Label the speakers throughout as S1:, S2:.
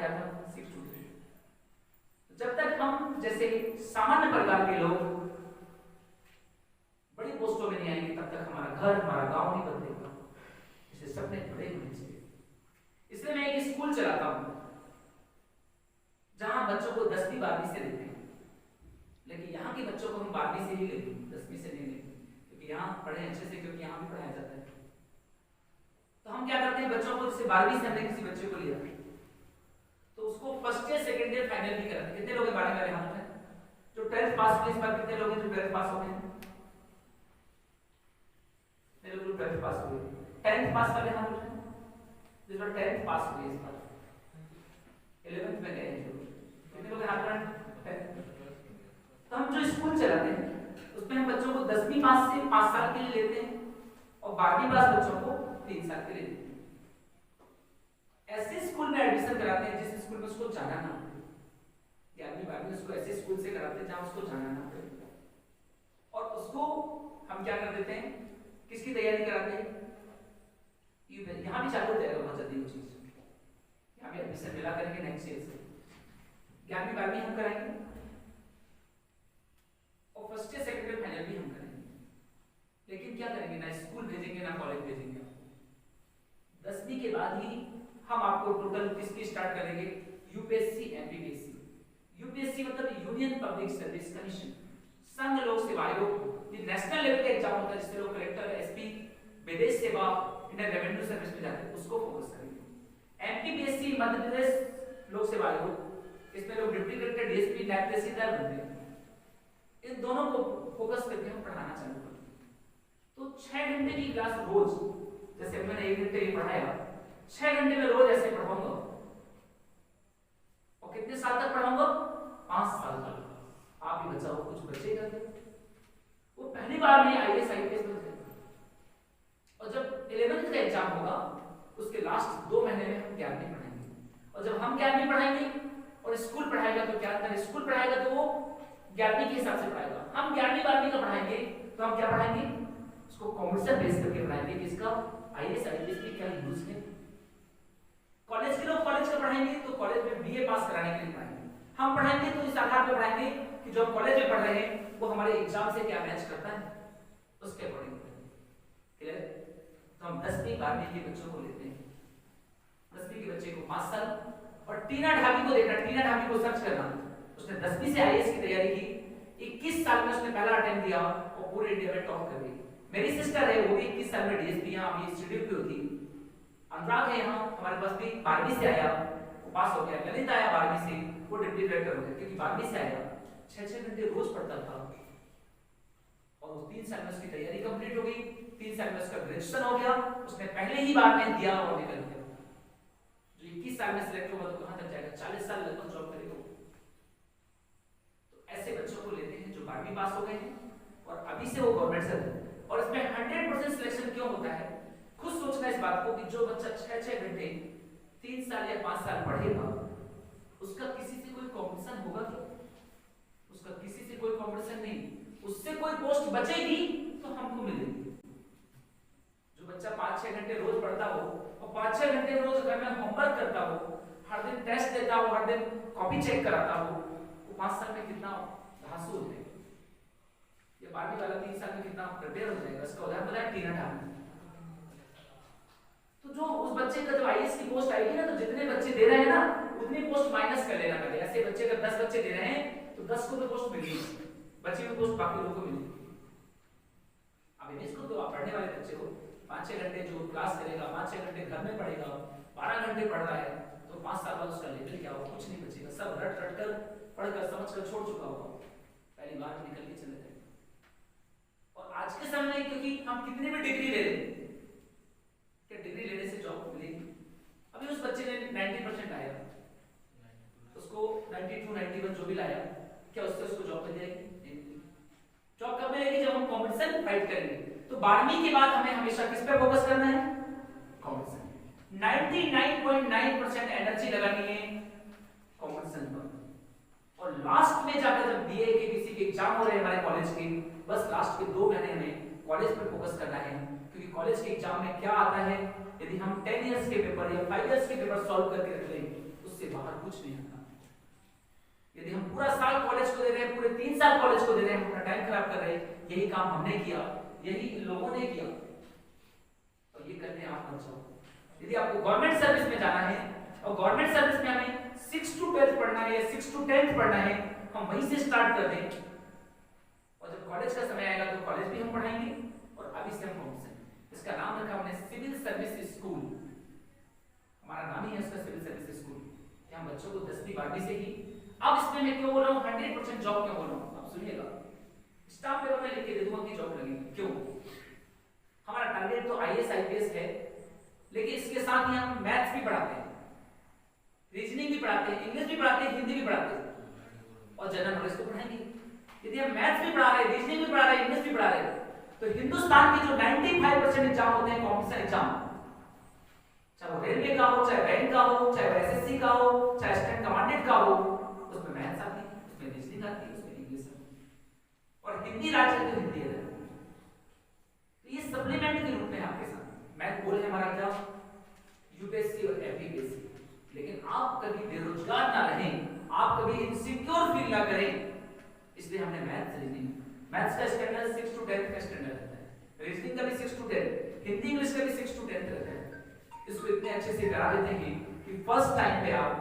S1: क्या था, 6 to 3। जब तक हम जैसे सामान्य परिवार के लोग बड़ी पोस्टों में नहीं आएंगे, तब तक हमारा घर, हमारा गांव नहीं बदलेगा। इसे सपने बड़े होने चाहिए। इसलिए मैं एक स्कूल चलाता हूं जहां बच्चों को 10वीं 12वीं से लेते हैं, लेकिन यहाँ के बच्चों को हम 12वीं से ही लेते हैं, 10वीं से नहीं लेते, क्योंकि यहाँ पढ़े अच्छे से, क्योंकि यहाँ भी पढ़ाया जाता है। तो हम क्या करते हैं, बच्चों को जैसे 12वीं से हमने किसी बच्चे को लिया तो उसको first year, second year, final भी कराते हैं। कितने लोग हैं 12वीं वाले हाथ में? जो 12th पास हुए इस बार कितने लोग हैं जो 12th पास हो गए? मेरे लोग 12th पास हुए। 10th पास वाले हाथ उठाएं जिस बार 10th पास हुए इस बार। 11th में गए जो कितने लोग हाथ उठाएं? तो हम जो स्कूल चलाते हैं उसमें हम बच्चों को 10वीं पास से 5 साल के लिए लेते हैं और 12वीं पास बच्चों को 3 साल के लिए लेते हैं। ऐसे स्कूल में एडमिशन कराते हैं जिस स्कूल में उसको जाना ना पड़े। 11वीं 12वीं उसको ऐसे स्कूल से कराते हैं जहां उसको जाना ना पड़े, और उसको हम क्या कर देते हैं, किसकी तैयारी कराते हैं? यहाँ भी चालू हो जाएगा बहुत जल्दी वो चीज, यहाँ भी एडमिशन मिला करेंगे नेक्स्ट ईयर से। 11वीं 12वीं हम कराएंगे और first year, second year, final भी हम करेंगे। लेकिन क्या करेंगे, ना स्कूल भेजेंगे ना कॉलेज भेजेंगे। 10वीं के बाद ही हम आपको टोटल किसकी स्टार्ट करेंगे, यूपीएससी, एमपीपीएससी। यूपीएससी मतलब यूनियन पब्लिक सर्विस कमीशन, संघ लोक सेवा आयोग। ये नेशनल लेवल का एग्जाम होता है जिससे लोग कलेक्टर, एसपी, विदेश सेवा, इंडियन रेवेन्यू सर्विस में जाते हैं, उसको फोकस करेंगे। एमपीपीएससी मध्य प्रदेश लोक सेवा आयोग, इसमें लोग डिप्टी कलेक्टर, डीएसपी, नायब तहसीलदार बनते हैं। इन दोनों को फोकस करके हम पढ़ाना चालू करते हैं। तो 6 घंटे की क्लास रोज, जैसे मैंने 1 घंटे पढ़ाया, 6 घंटे में रोज ऐसे पढ़ाऊंगा। और कितने साल तक पढ़ाऊंगा? 5 साल तक। आप ही बचाओ, कुछ बचेगा क्या? वो पहली बार में आईएएस आईपीएस बन जाएगा। और जब 11th का एग्जाम होगा उसके लास्ट 2 महीने में हम 11वीं पढ़ाएंगे। और जब हम 11वीं पढ़ाएंगे और स्कूल पढ़ाएगा तो क्या अंतर, स्कूल पढ़ाएगा तो वो 11वीं के हिसाब से पढ़ाएगा। हम 11वीं 12वीं का पढ़ाएंगे तो हम क्या पढ़ाएंगे, उसको कॉम्पिटिशन बेस करके पढ़ाएंगे कि इसका आईएएस आईपीएस में क्या यूज है। कॉलेज के लोग कॉलेज का पढ़ाएंगे तो कॉलेज में बीए पास कराने के लिए पढ़ाएंगे। हम पढ़ाएंगे तो इस आधार पर पढ़ाएंगे कि जो हम कॉलेज में पढ़ रहे हैं वो हमारे एग्जाम से क्या मैच करता है, उसके अकॉर्डिंग पढ़ेंगे। क्लियर? तो हम 10वीं 12वीं के बच्चों को लेते हैं। 10वीं के बच्चे को 5 साल। और टीना ढाबी को देखना, टीना ढाबी को सर्च करना, उसने 10वीं से आईएएस की तैयारी की, 21 साल में उसने पहला अटेम्प्ट दिया और पूरे इंडिया में टॉप कर गई। मेरी सिस्टर है, वो भी 21 साल में डीएसपी यहाँ अभी इंस्टीट्यूट पे होती। अनुराग है यहाँ हमारे पास भी, 12वीं से आया, वो पास हो गया। ललित आया 12वीं से, वो डिप्टी डायरेक्टर हो गया, क्योंकि 12वीं से आया। 6-6 घंटे रोज पढ़ता था और उस 3 साल में उसकी तैयारी कंप्लीट हो गई। 3 साल में उसका ग्रेजुएशन हो गया, उसने पहले ही बार में दिया और निकल गया। जो 21 साल में सिलेक्ट होगा तो कहां तक जाएगा, 40 साल लगभग जॉब करेगा। तो ऐसे बच्चों को लेते हैं जो 12वीं पास हो गए हैं और अभी से वो गवर्नमेंट सर्विस। और इसमें 100% सिलेक्शन क्यों होता है, खुद सोचना इस बात को कि जो बच्चा 6-6 घंटे 3 साल या 5 साल पढ़ेगा उसका किसी से कोई कंपटीशन होगा क्या? उसका किसी से कोई कंपटीशन नहीं। उससे कोई पोस्ट बचेगी तो हमको मिलेगी। जो बच्चा 5-6 घंटे रोज पढ़ता हो और 5-6 घंटे रोज घर में होमवर्क करता हो, हर दिन टेस्ट देता हो, हर दिन कॉपी चेक कराता हो, वो 5 साल में कितना धांसू हो जाएगा। ये 12वीं वाला 3 साल में कितना प्रिपेयर हो जाएगा। इसका उदाहरण बताया टीना ढाबी। तो जो उस बच्चे का जो आईएएस की पोस्ट आएगी ना, तो जितने बच्चे दे रहे हैं ना उतनी पोस्ट माइनस कर लेना पड़ेगा। ऐसे बच्चे अगर 10 बच्चे दे रहे हैं तो 10 को तो पोस्ट मिलेगी, बची हुई पोस्ट बाकी लोगों को मिलेगी। अब इसको तो आप पढ़ने वाले बच्चे को 5-6 घंटे जो क्लास करेगा, 5-6 घंटे घर में पढ़ेगा, 12 घंटे पढ़ रहा है, तो 5 साल बाद उसका लेवल क्या होगा, कुछ नहीं बचेगा। सब रट रट कर पढ़कर समझकर छोड़ चुका होगा, पहली बार में निकल के चले जाएगा। और आज के समय में क्योंकि हम कितनी भी डिग्री ले लें, क्या डिग्री लेने से जॉब मिलेगी? अभी उस बच्चे ने 90% आया, उसको 92-91 जो भी लाया, क्या उससे उसको जॉब मिल जाएगी? जॉब कब मिलेगी? जब हम कॉम्पिटिशन फाइट करेंगे। तो 12वीं के बाद हमें हमेशा किस पे फोकस करना है? कॉम्पिटिशन। 99.9% एनर्जी लगानी है कॉम्पिटिशन पर। और लास्ट में जाकर जब बीए के किसी के एग्जाम हो रहे हैं हमारे कॉलेज के, बस लास्ट के 2 महीने हमें कॉलेज पर फोकस करना है। क्योंकि कॉलेज के एग्जाम में क्या आता है, यदि हम 10 इयर्स के पेपर या 5 इयर्स के पेपर सॉल्व करके रख लें, उससे बाहर कुछ नहीं आता। यदि हम पूरा साल कॉलेज को दे रहे हैं, पूरे 3 साल कॉलेज को दे रहे हैं, अपना टाइम खराब कर रहे हैं, यही काम हमने किया, यही लोगों ने किया, और ये करने आप मत जाओ। यदि आपको गवर्नमेंट सर्विस में जाना है और गवर्नमेंट सर्विस में हमें 6 to 12 पढ़ना है या 6 to 10 पढ़ना है, हम वहीं से स्टार्ट कर दें, और जब कॉलेज का समय आएगा तो कॉलेज भी हम पढ़ाएंगे, और अभी से हम कॉमर्स, इसका नाम रखा हमने सिविल सर्विस स्कूल, हमारा नाम ही है इसका सिविल सर्विस स्कूल। कि हम बच्चों को 10वीं 12वीं से ही, अब इसमें मैं क्यों बोल रहा हूँ 100% जॉब क्यों बोल रहा हूँ, आप सुनिएगा, स्टाफ पेपर में लिख के दे दूंगा कि जॉब लगेगी, क्यों? हमारा टारगेट तो आईएएस आईपीएस है, लेकिन इसके साथ ही हम मैथ्स भी पढ़ाते हैं, रीजनिंग भी पढ़ाते हैं, इंग्लिश भी पढ़ाते हैं, हिंदी भी पढ़ाते हैं, और जनरल नॉलेज को पढ़ाएंगे। यदि हम मैथ्स भी पढ़ा रहे हैं, रीजनिंग भी पढ़ा रहे हैं, इंग्लिश भी पढ़ा रहे हैं, तो हिंदुस्तान के जो 95% एग्जाम होते हैं, कॉम्पिटिशन एग्जाम, चाहे वो रेलवे का हो, चाहे बैंक का हो, चाहे वो एसएससी का हो, चाहे स्टेट कमांडेंट का हो, उसमें मैथ्स आती है, उसमें रीजनिंग आती है, उसमें इंग्लिश आती है, और हिंदी राज्य है तो हिंदी है। तो ये सप्लीमेंट के रूप में आपके साथ मैथ बोल है हमारा क्या, यूपीएससी और एमपीएससी। लेकिन आप कभी बेरोजगार ना रहें, आप कभी इनसिक्योर फील ना करें, इसलिए हमने मैथ्स रीजनिंग, मैथ्स का स्टैंडर्ड 6 to 10 का स्टैंडर्ड रहता है, रीजनिंग का भी 6 to 10, हिंदी इंग्लिश का भी 6 to 10 रहता है। इसको इतने अच्छे से करा देते हैं कि फर्स्ट टाइम पे आप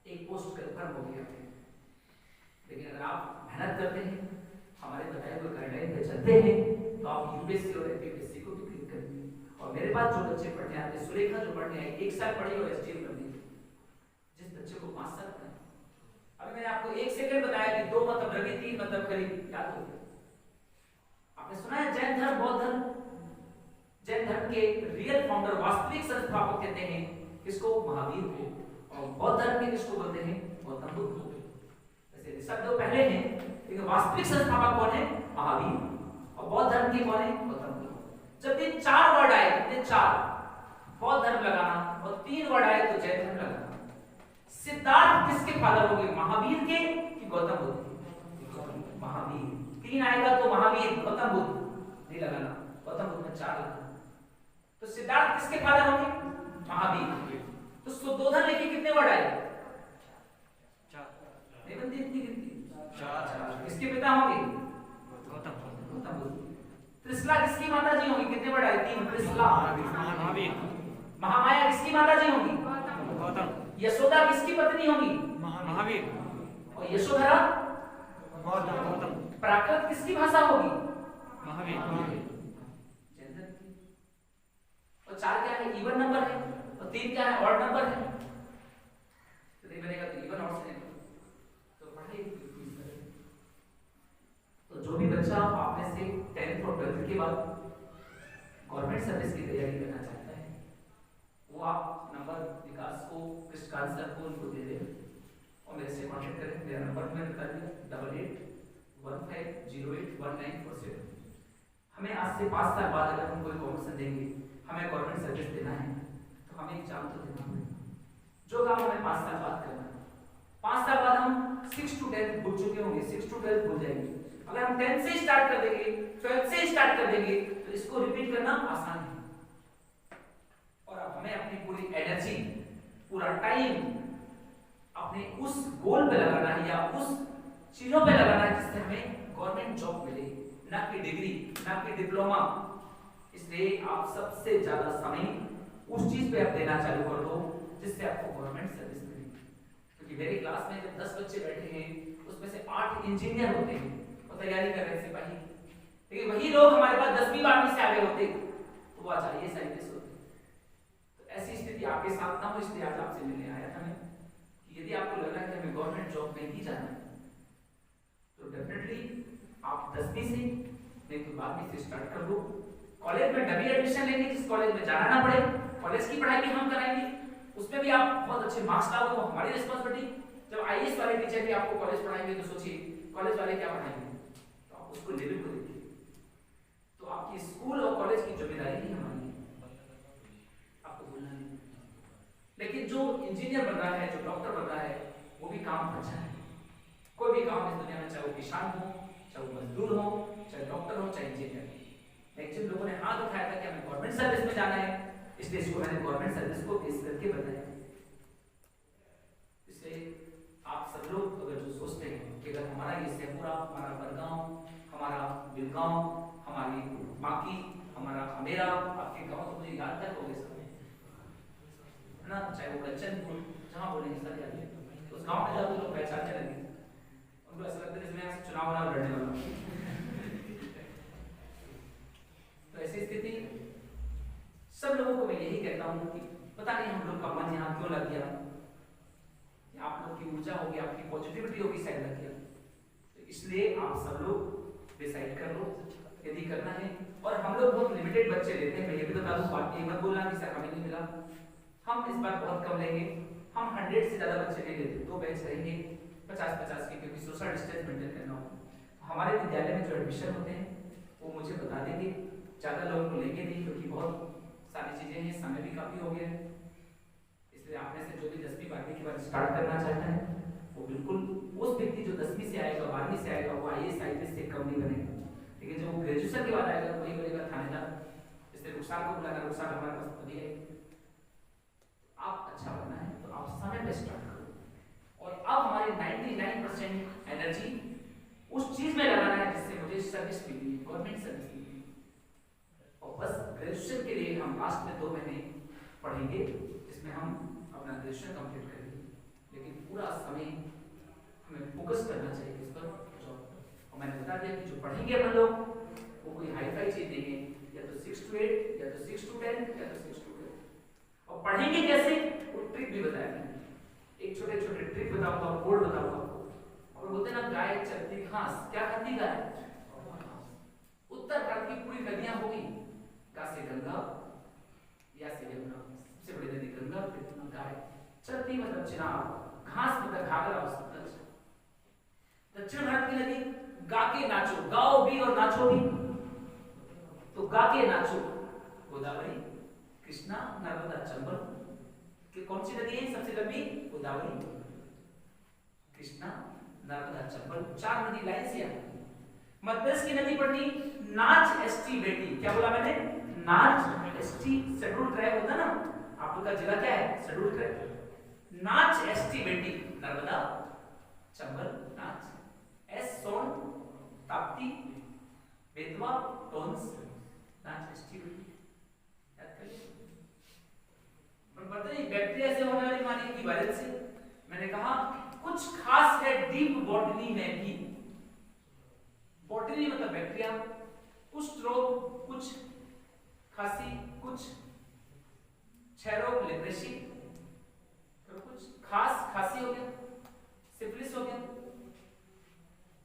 S1: एक पोस्ट कंफर्म हो गया। लेकिन अगर आप मेहनत करते हैं, हमारे बताए हुए गाइडलाइन पे चलते हैं, तो आप यूपीएससी और एमपीएससी को भी क्लिक करेंगे। और मेरे पास जो बच्चे पढ़ने आते हैं, सुरेखा जो पढ़ने आई 1 साल पढ़ी और एसटीएम कर दी, जिस बच्चे को 5 साल पढ़ा, अभी मैंने आपको 1 सेकंड बताया कि 2 मतलब रवि, 3 मतलब करीब, याद हो गया। आपने सुना है जैन धर्म, बौद्ध धर्म, जैन धर्म के रियल फाउंडर, वास्तविक संस्थापक कहते हैं किसको, महावीर को, और बौद्ध धर्म के किसको बोलते हैं, गौतम बुद्ध को। वैसे शब्द पहले हैं, लेकिन वास्तविक संस्थापक कौन है, महावीर, और बौद्ध धर्म के कौन है, गौतम बुद्ध। जब ये 4 वर्ड आए, कितने 4, बौद्ध धर्म लगाना, और 3 वर्ड आए तो जैन धर्म लगाना। सिद्धार्थ किसके फादर होंगे, महावीर के कि गौतम बुद्ध के? महावीर। 3 आएगा तो महावीर, गौतम बुद्ध नहीं लगाना, गौतम बुद्ध में 4 लगाना। तो सिद्धार्थ किसके फादर होंगे, महावीर। तो सुद्धोधन लेके कितने वर्ड आए, 4, नहीं बनती इतनी गिनती, 4। किसके पिता होंगे, गौतम बुद्ध। त्रिशला किसकी माता जी होंगी, कितने वर्ड आए, 3, त्रिशला, महावीर। महामाया किसकी माता जी होंगी, गौतम। यशोदा किसकी पत्नी होगी, महावीर। और यशोधरा, गौतम। प्राकृत किसकी भाषा होगी, महावीर। और 4 क्या है, इवन नंबर है, और 3 क्या है, ऑड नंबर है, तो नहीं बनेगा, तो इवन ऑड से नहीं, तो पढ़ाई। तो जो भी बच्चा आप में से 10th और 12th के बाद गवर्नमेंट सर्विस की तैयारी करना चाहता है, वो आप नंबर विकास को, कृष्णकांत सर को, उनको दे दें और मेरे से कांटेक्ट करें। मेरा नंबर मैंने कर दिया, 8815081947। हमें आज से 5 साल बाद अगर हम कोई कॉम्पिटिशन देंगे, हमें गवर्नमेंट सर्विस देना है, तो हमें एग्जाम तो देना पड़ेगा। जो काम हमें 5 साल बाद करना है, 5 साल बाद हम 6 to 10 भूल चुके होंगे, 6 to 12 भूल जाएंगे। अगर हम 10 से स्टार्ट कर देंगे, 12 से स्टार्ट कर देंगे, तो इसको रिपीट करना आसान है। और अब हमें अपनी पूरी एनर्जी, पूरा टाइम अपने उस गोल पे लगाना है, या उस चीजों पे लगाना है जिससे हमें गवर्नमेंट जॉब मिले, ना कि डिग्री, ना कि डिप्लोमा। इसलिए आप सबसे ज्यादा समय उस चीज पे आप देना चालू कर दो जिससे आपको गवर्नमेंट सर्विस मिले। क्योंकि मेरी क्लास में जब 10 बच्चे बैठे हैं, उसमें से 8 इंजीनियर होते हैं और तैयारी कर रहे हैं सिपाही, लेकिन वही लोग हमारे पास 10वीं 12वीं से आगे होते तो वो आज आईएएस आईपीएस होते। तो ऐसी स्थिति आपके साथ ना हो, इसलिए आज आपसे मिलने आया था मैं कि यदि आपको लग रहा है कि हमें गवर्नमेंट जॉब में ही जाना है, तो डेफिनेटली आप 10वीं से नहीं तो 12वीं से स्टार्ट कर दो। कॉलेज में डबल एडमिशन लेंगे, जिस कॉलेज में जाना ना पड़े, कॉलेज की पढ़ाई भी हम कराएंगे, उसमें भी आप बहुत अच्छे मार्क्स लाओ, तो हमारी रिस्पांसिबिलिटी। जब आईएएस वाले टीचर भी आपको कॉलेज पढ़ाएंगे तो सोचिए कॉलेज वाले क्या पढ़ाएंगे, तो आप उसको लेवल को देखिए। तो आपकी स्कूल और कॉलेज की जिम्मेदारी ही हमारी है, आपको भूलना नहीं। लेकिन जो इंजीनियर बन रहा है, जो डॉक्टर बन रहा है, वो भी काम अच्छा है। कोई भी काम इस दुनिया में, चाहे वो किसान हो, चाहे वो मजदूर हो, चाहे डॉक्टर हो, चाहे इंजीनियर। लेकिन लोगों ने हाथ उठाया था कि हमें गवर्नमेंट सर्विस में जाना है, इसलिए इसको मैंने गवर्नमेंट सर्विस को बेस करके बताया। ना, चाहे वो कंचनपुर जहाँ बोलेंगे सर यार तो उस गांव में जाओ तो लोग पहचानने लगे, उनको ऐसा लगता है जैसे मैं चुनाव लड़ने वाला हूँ। तो ऐसी स्थिति सब लोगों को मैं यही कहता हूँ कि पता नहीं हम लोग का मन यहाँ क्यों लग गया, आप लोग की ऊर्जा होगी, आपकी पॉजिटिविटी होगी शायद लग गया। तो इसलिए आप सब लोग डिसाइड कर लो यदि करना है। और हम लोग बहुत लिमिटेड बच्चे लेते हैं, मैं ये भी बता दूं, बात ये मत बोलना कि सर हमें नहीं मिला, हम इस बार बहुत कम लेंगे, हम 100 से ज्यादा बच्चे नहीं लेते, 2 बैच रहेंगे 50-50 के, क्योंकि सोशल डिस्टेंस मेंटेन करना होगा। हमारे विद्यालय में जो एडमिशन होते हैं वो मुझे बता देंगे, ज्यादा लोगों को लेंगे नहीं क्योंकि बहुत सारी चीजें हैं, समय भी काफी हो गया है। इसलिए आप में से जो भी 10वीं 12वीं के बाद स्टार्ट करना चाहता है वो बिल्कुल उस व्यक्ति जो 10वीं से आएगा 12वीं से आएगा वो IAS IPS से कम नहीं बनेगा, लेकिन जो ग्रेजुएशन के बाद आएगा वही बनेगा थानेदार। इसलिए रुखसार को बुलाना, रुखसार हमारे पास अभी है। आप अच्छा बनना है तो आप समय पे स्टार्ट करो। और अब हमारी 99% एनर्जी उस चीज में लगाना है जिससे मुझे सर्विस मिली, गवर्नमेंट सर्विस मिली। और बस ग्रेजुएशन के लिए हम लास्ट में 2 महीने पढ़ेंगे जिसमें हम अपना ग्रेजुएशन कंप्लीट करेंगे, लेकिन पूरा समय हमें फोकस करना चाहिए किस पर, जॉब पर। और मैंने बता दिया कि जो पढ़ेंगे अपन लोग वो कोई हाई फाई चीज देंगे, या तो 6 to 8 या तो 6 to 10 या तो 6 to 12। और पढ़ेंगे कैसे वो ट्रिक भी बताएंगे, एक छोटे छोटे ट्रिक बताऊंगा, कोड बताऊंगा। और बोलते ना गाय चलती घास, क्या खाती गाय? उत्तर भारत की पूरी नदियां होगी, गा से गंगा, या से यमुना, सबसे बड़ी नदी गंगा, फिर गाय चलती मतलब चिनाब, घास मतलब घाघरा और सतलज। दक्षिण भारत की नदी गा के नाचो, गाओ भी और नाचो भी, तो गा के नाचो गोदावरी, कृष्णा, नर्मदा, चंबल। कि कौन सी नदी है सबसे लंबी? गोदावरी, कृष्णा, नर्मदा, चंबल, 4 नदी लाइन से आती है। मध्य प्रदेश की नदी पड़ती नाच एसटी बेटी, क्या बोला मैंने? नाच एसटी, शेड्यूल ट्राइब होता ना, आप लोग का जिला क्या है? Schedule tribe. नाच एसटी बेटी, नर्मदा, चंबल, नाच, एस सोन, ताप्ती, बेतवा, टोंस, नाच एसटी बेटी। याद करिए। पर पता नहीं बैक्टीरिया से होने वाली बीमारी की वायरस से, मैंने कहा कुछ खास है डीप बॉटनी में भी। बॉटनी मतलब बैक्टीरिया, कुछ रोग, कुछ खांसी, कुछ क्षयरोग, लेप्रेसी, तो कुछ खास खांसी हो गया, सिफिलिस हो गया,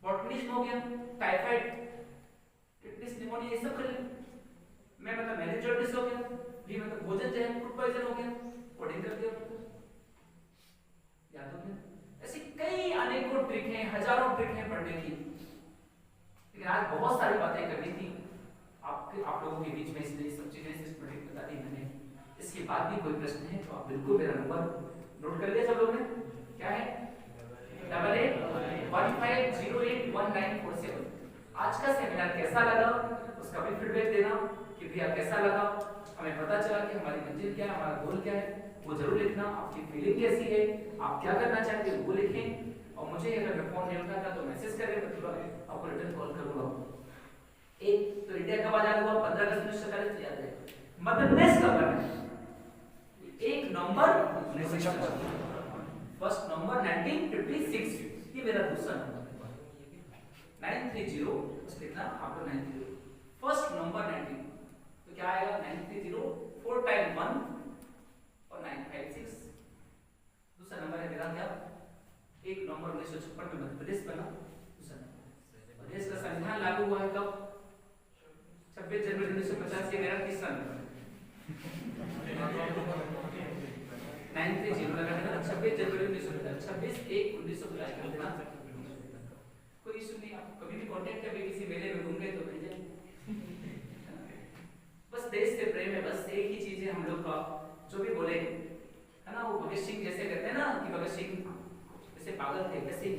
S1: बॉटनिज्म हो गया, टाइफाइड, टिटनेस, निमोनिया, ये सब कर ले। मैं मतलब मेनिंजाइटिस हो गया, भी मतलब भोजन जहर, फूड पॉइजन हो गया, कोडिंग कर दिया, याद हो गया। ऐसी कई अनेकों ट्रिक हैं, हजारों ट्रिक हैं पढ़ने की, लेकिन आज बहुत सारी बातें करनी थी आप लोगों के बीच में, इसलिए सब चीजें सिस्टमेटिक बता दी मैंने। इसके बाद भी कोई प्रश्न है तो आप बिल्कुल मेरा नंबर नोट कर लिया सब लोगों ने? क्या है? 8815081947। आज का सेमिनार कैसा लगा उसका भी फीडबैक देना कि भैया कैसा लगा, हमें पता चला कि हमारी मंजिल क्या है, हमारा गोल क्या है, वो जरूर लिखना। आपकी फीलिंग कैसी है, आप क्या करना चाहते हो वो लिखें। और मुझे अगर मैं फोन नहीं उठाता तो मैसेज करें, मैं तुरंत आपको रिटर्न कॉल करूंगा। एक तो इंडिया कब आजाद हुआ? 15 अगस्त 1947 याद है। मध्य प्रदेश कब बना? 1 नवंबर 1956। फर्स्ट नवंबर 1956, ये मेरा दूसरा नंबर है। 930 बस लिखना आपको, 930 फर्स्ट नवंबर 19, तो क्या आएगा? 930 4 टाइम 1 और 956। दूसरा नंबर है मेरा क्या? 1 नवंबर 1956 में मध्य प्रदेश बना। दूसरा नंबर देश का संविधान लागू हुआ है कब? 26 जनवरी 1950, ये मेरा तीसरा नंबर है। 930 लगा है ना, 26 जनवरी 1950, 26/1/1950। कोई इशू नहीं, आप कभी भी कांटेक्ट करें, किसी मेले में घूम गए तो भेजें। बस देश से प्रेम है, बस एक ही चीज है हम लोग का, जो भी बोले है ना, वो भगत सिंह जैसे कहते हैं ना कि भगत सिंह जैसे पागल थे, कैसे ही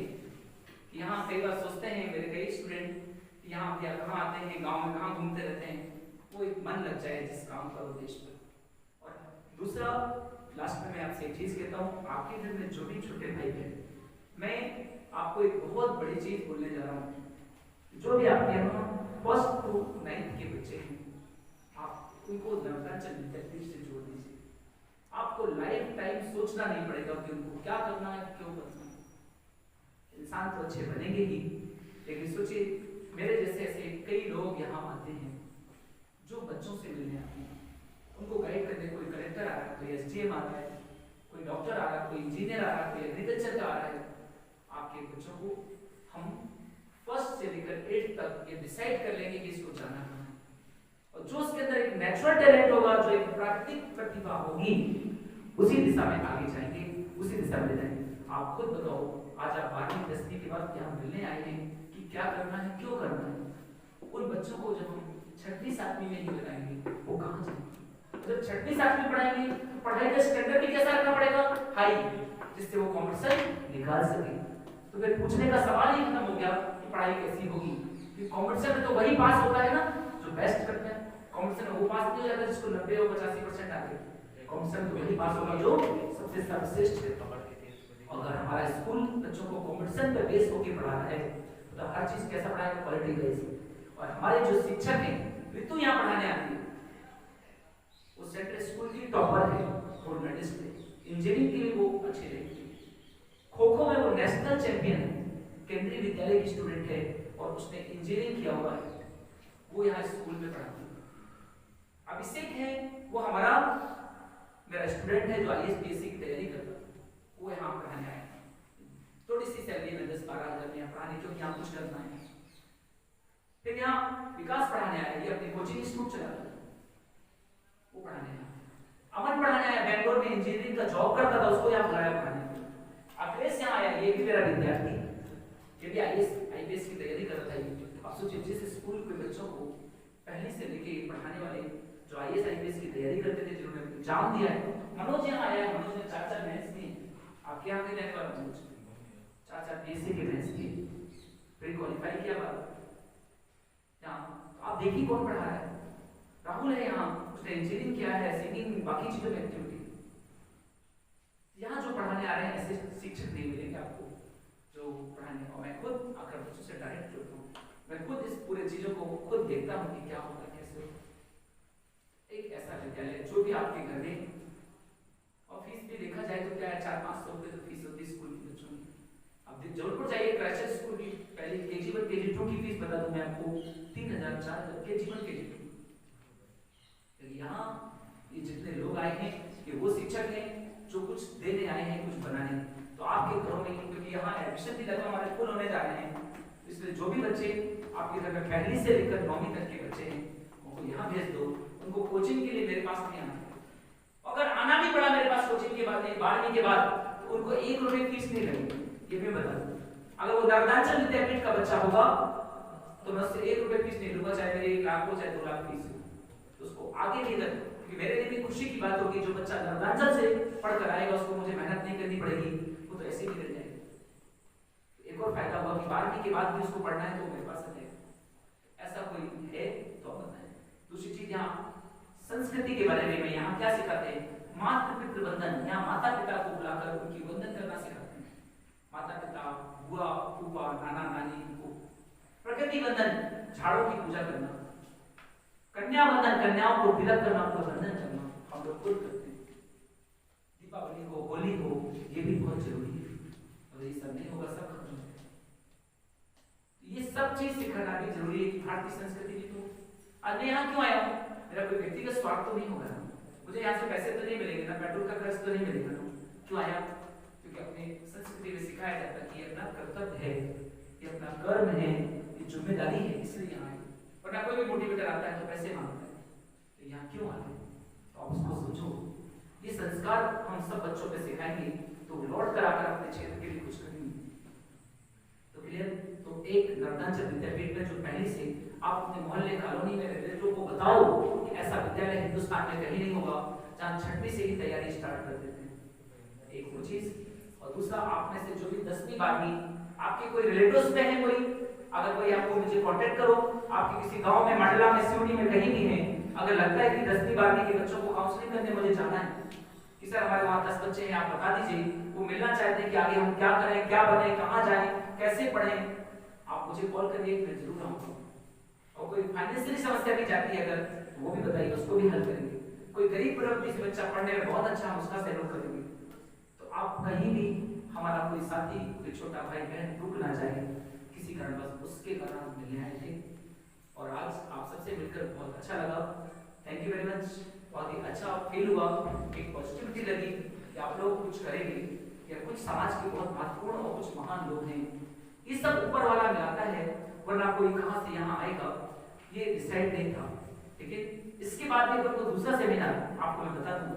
S1: यहाँ कई बार सोचते हैं मेरे कई स्टूडेंट यहाँ कहाँ आते हैं, गांव में कहाँ घूमते रहते हैं, वो एक मन लग जाए जिस काम करो देश पर। और दूसरा लास्ट में मैं आपसे एक चीज कहता हूँ, आपके घर में जो भी छोटे भाई हैं, मैं आपको एक बहुत बड़ी चीज बोलने जा रहा हूँ। जो भी आपके यहाँ 1st to 9th के बच्चे हैं, आप उनको नवरात्र से जोड़ दीजिए। आपको लाइफ टाइम सोचना नहीं पड़ेगा कि उनको क्या करना है, क्यों करना है। इंसान तो अच्छे बनेंगे ही, लेकिन सोचिए मेरे जैसे ऐसे कई लोग यहाँ आते हैं जो बच्चों से मिलने आते हैं, उनको गाइड करने। कोई कलेक्टर आ रहा है, कोई एसडीएम आ रहा है, कोई डॉक्टर आ रहा है, कोई इंजीनियर आ रहा है, कोई एग्रीकल्चर का आ रहा है। आपके बच्चों को हम फर्स्ट से लेकर 8 तक ये डिसाइड कर लेंगे कि इसको जाना है, और जो उसके अंदर एक नेचुरल टैलेंट होगा, जो एक प्राकृतिक प्रतिभा होगी, उसी दिशा में आगे जाएंगे, उसी दिशा में जाएंगे। आप खुद बताओ, आज आप 12वीं 10वीं के बाद यहाँ मिलने आए हैं कि क्या करना है, क्यों करना है। उन बच्चों को जब हम 6वीं 7वीं में ही लगाएंगे, वो कहाँ जाएंगे। जब 6वीं 7वीं पढ़ाएंगे तो पढ़ाई का स्टैंडर्ड भी कैसा रखना पड़ेगा, हाई, जिससे वो कॉम्पिटिशन निकाल सके। तो फिर पूछने का सवाल ही खत्म हो गया कि पढ़ाई कैसी होगी, कि कॉम्पिटिशन में तो वही पास होता है ना जो बेस्ट करते हैं। कॉम्पिटिशन में वो पास नहीं हो जाता जिसको 90 और 85% आ गए। कॉम्पिटिशन तो वही पास होगा जो सबसे सर्वश्रेष्ठ है। अगर हमारा स्कूल बच्चों को कॉम्पिटिशन पे बेस होकर पढ़ा रहा है तो हर चीज कैसा पढ़ाएगा, क्वालिटी बेस। और हमारे जो शिक्षक हैं, ऋतु यहाँ पढ़ाने आती है, वो सेंट्रल स्कूल की टॉपर है, गोल्ड मेडलिस्ट है, इंजीनियरिंग के लिए वो अच्छे रहती है, खो खो में वो नेशनल चैंपियन है, केंद्रीय विद्यालय की स्टूडेंट है और उसने इंजीनियरिंग किया हुआ है, वो यहाँ स्कूल में पढ़ाती है। अभिषेक है, वो हमारा मेरा स्टूडेंट है जो आईएएस-पीएससी की तैयारी करता है, वो यहाँ पढ़ाने आया है। थोड़ी सी सैलरी में 10-12 हज़ार में यहाँ पढ़ाने, क्योंकि यहाँ कुछ करना है। फिर यहाँ विकास पढ़ाने आया, ये अपनी कोचिंग इंस्टीट्यूट चलाता है, वो पढ़ाने आया। अमन पढ़ाने आया, बैंगलोर में इंजीनियरिंग का जॉब करता था, उसको यहाँ बुलाया पढ़ाने। अखिलेश यहाँ आया, ये भी मेरा विद्यार्थी, ये भी आईएएस की तैयारी करता है। आप सोचिए, जिस स्कूल के बच्चों को पहले से लेके पढ़ाने वाले जो आईएएस की तैयारी करते थे, जिन्होंने एग्जाम दिया है। मनोज यहाँ आया है, मनोज ने 4 मैथ्स दिए। आपके यहाँ रहने वाला मनोज 4 बीएससी के मैथ्स दिए, प्री क्वालिफाई किया बात। आप देखिए कौन पढ़ा रहा है, राहुल है यहाँ, उसने इंजीनियरिंग किया है, सिंगिंग, बाकी चीजों में एक्टिविटी। यहाँ जो पढ़ाने आ रहे हैं ऐसे शिक्षक नहीं मिलेंगे आपको जो पढ़ाने। और मैं खुद आकर बच्चों से डायरेक्ट जुड़ता हूँ, मैं खुद इस पूरे चीजों को खुद देखता हूँ कि क्या होगा, कैसे होगा। एक ऐसा विद्यालय जो भी आपके घर में, और फीस भी देखा जाए तो क्या है, 400-500 रुपये तो फीस होती है स्कूल की बच्चों की। अब जबलपुर जाइए, क्रैशर स्कूल की पहले KG1 KG2 की फीस बता दूं मैं आपको, 3000 4000 KG1 KG2। यहाँ ये जितने लोग आए हैं कि वो शिक्षक हैं जो कुछ देने आए हैं, कुछ बनाने। तो आपके घरों में, क्योंकि यहाँ एडमिशन भी लगभग हमारे फुल होने जा रहे हैं, इसलिए जो भी बच्चे आपके घर में 1ली से लेकर 9वीं तक के बच्चे हैं, उनको यहाँ भेज दो। उनको कोचिंग के लिए मेरे पास नहीं आना, अगर आना भी पड़ा मेरे पास कोचिंग के बाद, 12वीं के बाद, तो उनको 1 रुपये फीस नहीं लगेगी, ये भी बता दूं। अगर वो नर्मदांचल विद्यापीठ का बच्चा होगा तो मैं उससे 1 रुपये फीस नहीं लूंगा, चाहे मेरे 1 लाख हो चाहे 2 लाख फीस हो, तो उसको आगे नहीं कर, क्योंकि मेरे लिए भी खुशी की बात होगी, जो बच्चा नर्मदांचल से पढ़कर आएगा उसको मुझे मेहनत नहीं करनी पड़ेगी, वो तो ऐसे ही निकल जाएगा। एक और फायदा हुआ कि 12वीं के बाद भी उसको पढ़ना है तो मेरे पास आ जाएगा। ऐसा कोई है तो बताएं। दूसरी चीज, यहाँ संस्कृति के बारे में यहाँ क्या सिखाते हैं, मातृ वंदन। यहाँ माता पिता को बुलाकर उनकी वंदन करना सिखाते हैं। माता पिता, बुआ फूफा, नाना नानी को। प्रकृति वंदन, झाड़ों की पूजा करना। कन्या वंदन, कन्याओं को तिलक करना, उनको वंदन करना, हम लोग खुद करते हैं। दीपावली हो, होली हो, ये भी बहुत जरूरी है। और ये सब नहीं होगा, सब खत्म हो जाएगा। ये सब चीज सिखाना भी जरूरी है कि भारतीय संस्कृति भी तो। आज मैं यहाँ क्यों आया हूँ, मेरा कोई व्यक्तिगत स्वार्थ तो नहीं होगा, मुझे यहाँ से पैसे तो नहीं मिलेंगे ना, पेट्रोल का खर्च तो नहीं मिलेगा ना। क्यों आया, क्योंकि अपनी संस्कृति में सिखाया जाता है कि ये अपना कर्तव्य है, ये अपना कर्म है, ये जिम्मेदारी है, इसलिए यहाँ आए। वरना कोई भी मोटिवेटर आता है तो पैसे मांगता है, तो यहाँ क्यों आते हैं, तो आप उसको सोचो। ये संस्कार हम सब बच्चों पे सिखाएंगे तो लौट कर आकर अपने क्षेत्र के लिए कुछ करेंगे। तो क्लियर, तो एक नर्मदांचल विद्यापीठ में जो पहले से आप अपने मोहल्ले कॉलोनी में रिलेटिव को बताओ कि ऐसा विद्यालय हिंदुस्तान में कहीं नहीं होगा जहाँ 6वीं से ही तैयारी स्टार्ट कर देते हैं, एक वो चीज। और दूसरा, आप में से जो भी 10वीं 12वीं आपके कोई रिलेटिव्स में है, कोई अगर कोई आपको मुझे कांटेक्ट करो, आपके किसी गांव में, मंडला में, सिवनी में कहीं भी है, अगर लगता है कि 10वीं 12वीं के बच्चों को काउंसलिंग करने मुझे जाना है कि सर हमारे वहाँ 10 बच्चे हैं, आप बता दीजिए, वो मिलना चाहते हैं कि आगे हम क्या करें, क्या बने, कहाँ जाएं, कैसे पढ़ें, आप मुझे कॉल करिए, मैं जरूर आऊँगा। और कोई फाइनेंशियली समस्या भी जाती है अगर, वो भी बताइए, उसको भी हल करेंगे। कोई गरीब परिवार से बच्चा पढ़ने में बहुत अच्छा, हम उसका सहयोग करेंगे। हमारा कोई साथी, कोई छोटा भाई बहन रुक ना जाए किसी कारण, बस उसके कारण हम मिलने आए थे। और आज आप सबसे मिलकर बहुत अच्छा लगा। Thank you very much. बहुत ही अच्छा फील हुआ, एक पॉजिटिविटी लगी कि आप लोग कुछ करेंगे या कुछ समाज के बहुत महत्वपूर्ण और कुछ महान लोग हैं। ये सब ऊपर वाला मिलाता है, वरना कोई कहां से यहाँ आएगा ये डिसाइड नहीं था। लेकिन इसके बाद में कोई दूसरा सेमिनार आपको मैं बता दूं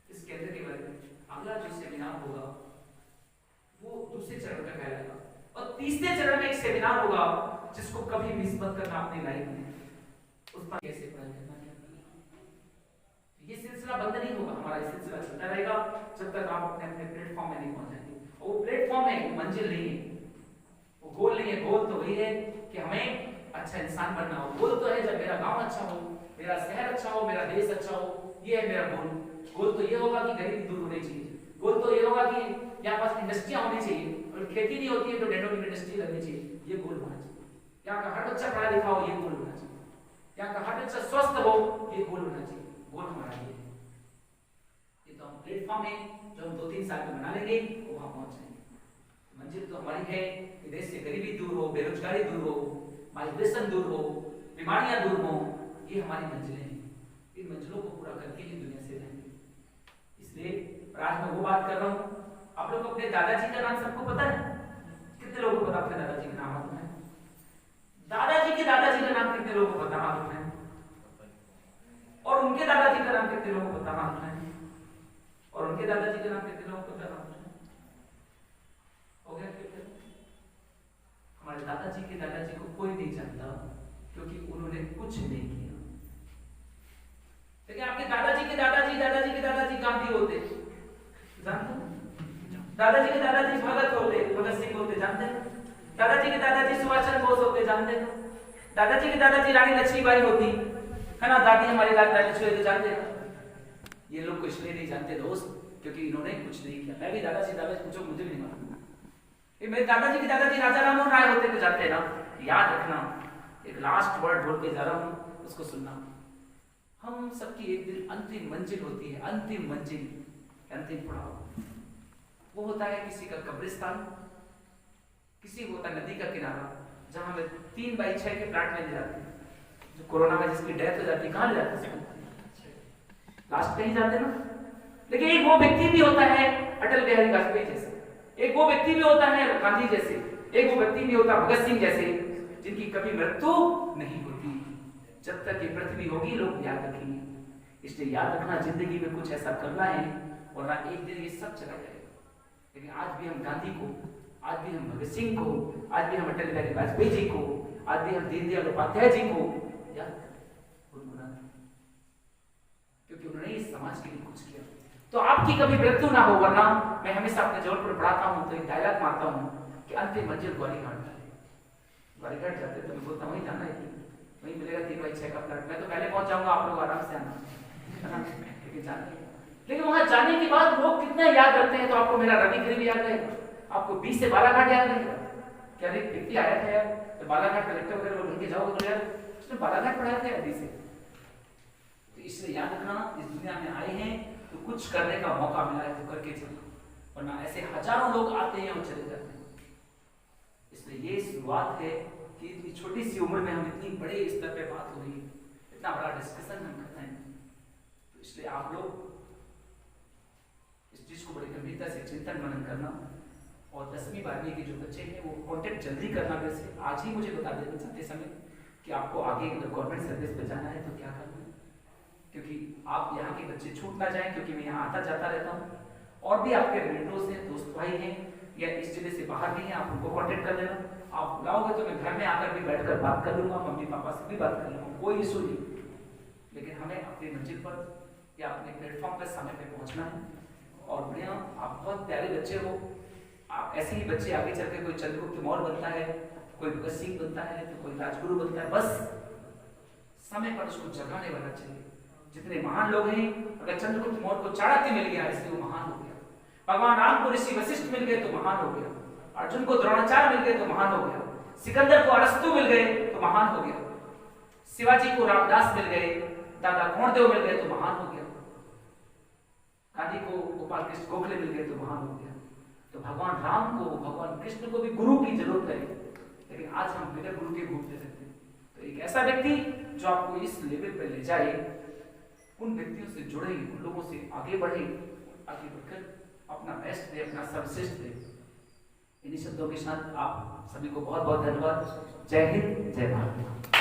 S1: इस केंद्र के बारे में। अगला जो सेमिनार होगा वो दूसरे चरण में कहलाएगा, और तीसरे चरण में एक सेमिनार होगा जिसको कभी मिस मत करना अपनी लाइफ में। उस पर कैसे पढ़ाई करना है, ये सिलसिला बंद नहीं होगा, हमारा ये सिलसिला चलता रहेगा जब तक आप अपने अपने प्लेटफॉर्म में नहीं पहुंच जाएंगे। और वो प्लेटफॉर्म है, वो मंजिल नहीं है, वो गोल नहीं है। गोल तो वही है कि हमें अच्छा इंसान बनना हो। गोल तो है जब मेरा गांव अच्छा हो, मेरा शहर अच्छा हो, मेरा देश अच्छा हो, ये है मेरा गोल। गोल तो ये होगा कि गरीबी दूर होनी चाहिए। गोल तो ये होगा कि यहाँ पास इंडस्ट्रियां होनी चाहिए, और खेती नहीं होती है तो डेवलपमेंट इंडस्ट्री लगनी चाहिए, ये गोल होना चाहिए। यहाँ का हर बच्चा पढ़ा लिखा हो, ये गोल होना चाहिए। यहाँ का हर बच्चा स्वस्थ हो, ये गोल होना चाहिए। गोल हमारा ये तो हम प्लेटफॉर्म है जो हम 2-3 साल में बना लेंगे, वो वहां पहुंच जाएंगे। मंजिल तो हमारी है कि देश से गरीबी दूर हो, बेरोजगारी दूर हो, माइग्रेशन दूर हो, बीमारियां दूर हो, ये हमारी मंजिलें हैं। इन मंजिलों को पूरा करके ही दुनिया से रहेंगे। इसलिए आज मैं वो बात कर रहा हूँ, आप लोग अपने दादाजी का नाम सबको पता है? कितने लोगों को पता अपने दादाजी का नाम मालूम है? दादाजी के दादाजी का नाम कितने लोगों को पता मालूम है? और उनके दादाजी का नाम कितने लोगों को पता मालूम है? और उनके दादाजी का नाम कितने लोगों को पता मालूम है? हो गया कितने? हमारे दादाजी के दादाजी को कोई नहीं जानता, क्योंकि उन्होंने कुछ नहीं किया। लेकिन आपके दादाजी के दादाजी दादाजी के दादाजी गांधी होते, जानते? दादाजी के दादाजी भगत होते, भगत सिंह होते, जानते? दादाजी के दादाजी सुभाष चंद्र बोस होते, जानते? दादाजी के दादाजी रानी लक्ष्मीबाई होती है ना, दादी हमारी रानी लक्ष्मीबाई, जानते हैं? ये लोग कुछ नहीं जानते दोस्त, क्योंकि इन्होंने कुछ नहीं किया। मैं भी दादाजी पूछो, मुझे भी नहीं मालूम। मेरे दादाजी के दादाजी राजा राममोहन राय होते, तो जानते हैं ना? याद रखना, एक लास्ट वर्ड बोल के जा रहा हूं, उसको सुनना। हम सबकी एक दिन अंतिम मंजिल होती है, अंतिम मंजिल, अंतिम पड़ाव। वो होता है किसी का कब्रिस्तान, किसी को होता है नदी का किनारा, जहां हमें 3x6 के प्लाट में ले जाते हैं। जो कोरोना में जिसकी डेथ हो जाती है, कहां ले जाते हैं? लास्ट पे ही जाते ना। लेकिन एक वो व्यक्ति भी होता है अटल बिहारी वाजपेयी जैसे, एक वो व्यक्ति भी होता है गांधी जैसे, एक वो व्यक्ति भी होता है भगत सिंह जैसे, जिनकी कभी मृत्यु नहीं होती। जब तक ये पृथ्वी होगी लोग याद रखेंगे। इसलिए याद रखना, जिंदगी में कुछ ऐसा करना है, वरना एक दिन ये सब चला जाएगा। लेकिन आज भी हम गांधी को, आज भी हम भगत सिंह को, आज भी हम अटल बिहारी वाजपेयी जी को, आज भी हम दीनदयाल उपाध्याय जी को याद गुनगुनाते, क्योंकि उन्होंने इस समाज के लिए कुछ किया। तो आपकी कभी मृत्यु ना हो, वरना मैं हमेशा अपने जबलपुर पढ़ाता हूँ तो एक डायलॉग मारता हूँ कि अंतिम मंजिल ग्वालीघाट है। ग्वालीघाट जाते तो मैं बोलता वहीं जाना है, वहीं मिलेगा 3x6 का प्लाट। मैं तो पहले पहुंच जाऊंगा, आप लोग आराम से आना, लेकिन वहां जाने के बाद लोग कितना याद रखते हैं। तो आपको मेरा रवि गिरी भी याद रहेगा, आपको 20 से बालाघाट याद रहेगा। क्या रे व्यक्ति आया था यार, तो बालाघाट कलेक्टर वगैरह लोग उनके जाओगे तो यार उसने बालाघाट पढ़ाया था अभी से। तो इसलिए याद रखना, इस दुनिया में आए हैं तो कुछ करने का मौका मिला है तो करके चलना, वरना ऐसे हजारों लोग आते हैं और चले जाते हैं। इसलिए ये शुरुआत है कि इतनी छोटी सी उम्र में हम इतनी बड़े स्तर पे बात हो रही है, इतना बड़ा डिस्कशन हम कर रहे हैं। तो इसलिए आप लोग इस चीज को बड़ी गंभीरता से चिंतन मनन करना, और 10वीं 12वीं के जो बच्चे हैं वो कॉन्टेक्ट जल्दी करना। वैसे आज ही मुझे बता देना चाहते समय कि आपको आगे अगर गवर्नमेंट सर्विस पे जाना है तो क्या करना है, क्योंकि आप यहाँ के बच्चे छूट ना जाएं, क्योंकि मैं यहाँ आता जाता रहता हूँ। और भी आपके रिलेटिव्स हैं, दोस्त भाई हैं या इस जिले से बाहर भी हैं, आप उनको कॉन्टेक्ट कर लेना। आप बुलाओगे तो मैं घर में आकर भी बैठकर बात कर लूंगा, मम्मी पापा से भी बात कर लूंगा, कोई इशू नहीं। लेकिन हमें अपनी मंजिल पर या अपने प्लेटफॉर्म पर समय पे पहुंचना है। और बढ़िया, आप बहुत प्यारे बच्चे हो, आप ऐसे ही बच्चे आगे चल के कोई चंद्रगुप्त मौर्य बनता है, कोई भगत सिंह बनता है, तो कोई राजगुरु बनता है। बस समय पर उसको जगाने वाला चाहिए। जितने महान लोग हैं, अगर चंद्रगुप्त मौर्य को चाणक्य मिल गया इसलिए वो महान हो गया, भगवान राम को ऋषि वशिष्ठ मिल गए तो महान हो गया, अर्जुन को द्रोणाचार्य मिल गए तो महान हो गया, सिकंदर को अरस्तु मिल गए तो महान हो गया, शिवाजी को रामदास मिल गए, दादा कोंडदेव मिल गए तो महान हो गया, गांधी को गोपाल कृष्ण गोखले मिल गए तो महान हो गया। तो भगवान राम को, भगवान कृष्ण को भी गुरु की जरूरत है, लेकिन आज हम बिना गुरु के घूमते रहते हैं। तो एक ऐसा व्यक्ति जो आपको इस लेवल पे ले जाए, उन व्यक्तियों से जुड़े, उन लोगों से आगे बढ़े, आगे बढ़कर अपना बेस्ट दे, अपना सर्वश्रेष्ठ दे। इन्हीं शब्दों के साथ आप सभी को बहुत बहुत धन्यवाद। जय हिंद, जय भारत।